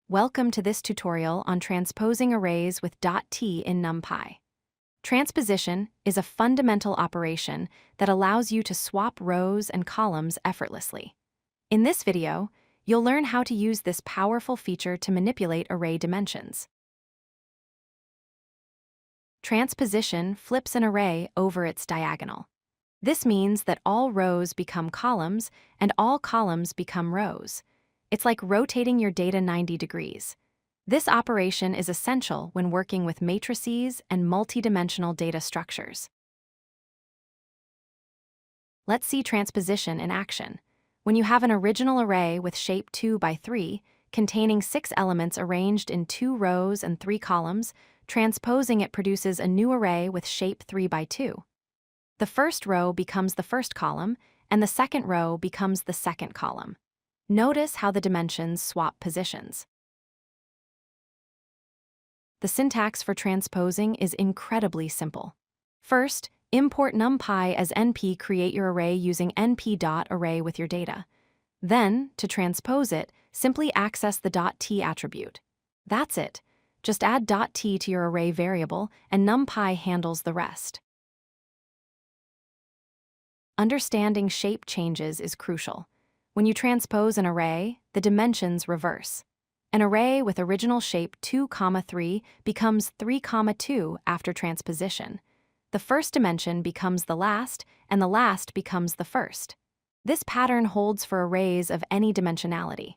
Welcome to this tutorial on transposing arrays with .t in NumPy. Transposition is a fundamental operation that allows you to swap rows and columns effortlessly. In this video, you'll learn how to use this powerful feature to manipulate array dimensions. Transposition flips an array over its diagonal. This means that all rows become columns and all columns become rows. It's like rotating your data 90 degrees. This operation is essential when working with matrices and multidimensional data structures. Let's see transposition in action. When you have an original array with shape 2 by 3, containing 6 elements arranged in 2 rows and 3 columns, transposing it produces a new array with shape 3 by 2. The first row becomes the first column, and the second row becomes the second column. Notice how the dimensions swap positions. The syntax for transposing is incredibly simple. First, import NumPy as np, create your array using np.array with your data. Then, to transpose it, simply access the .t attribute. That's it. Just add .t to your array variable, and NumPy handles the rest. Understanding shape changes is crucial. When you transpose an array, the dimensions reverse. An array with original shape 2, 3 becomes 3, 2 after transposition. The first dimension becomes the last, and the last becomes the first. This pattern holds for arrays of any dimensionality.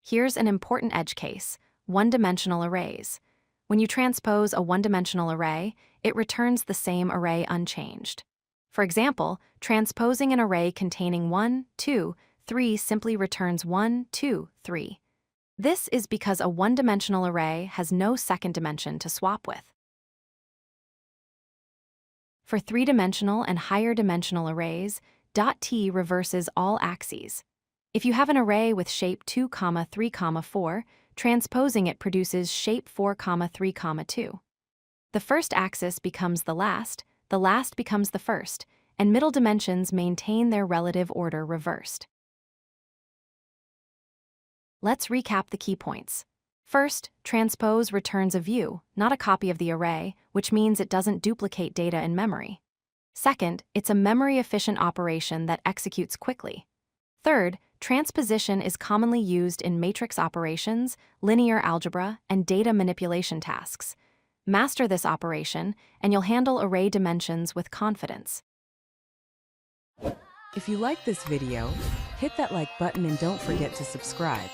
Here's an important edge case: one-dimensional arrays. When you transpose a one-dimensional array, it returns the same array unchanged. For example, transposing an array containing 1, 2, 3 simply returns 1, 2, 3. This is because a one-dimensional array has no second dimension to swap with. For three-dimensional and higher-dimensional arrays, .t reverses all axes. If you have an array with shape 2, 3, 4, transposing it produces shape 4, 3, 2. The first axis becomes the last becomes the first, and middle dimensions maintain their relative order reversed. Let's recap the key points. First, transpose returns a view, not a copy of the array, which means it doesn't duplicate data in memory. Second, it's a memory-efficient operation that executes quickly. Third, transposition is commonly used in matrix operations, linear algebra, and data manipulation tasks. Master this operation, and you'll handle array dimensions with confidence. If you like this video, hit that like button and don't forget to subscribe.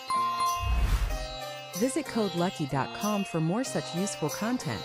Visit codelucky.com for more such useful content.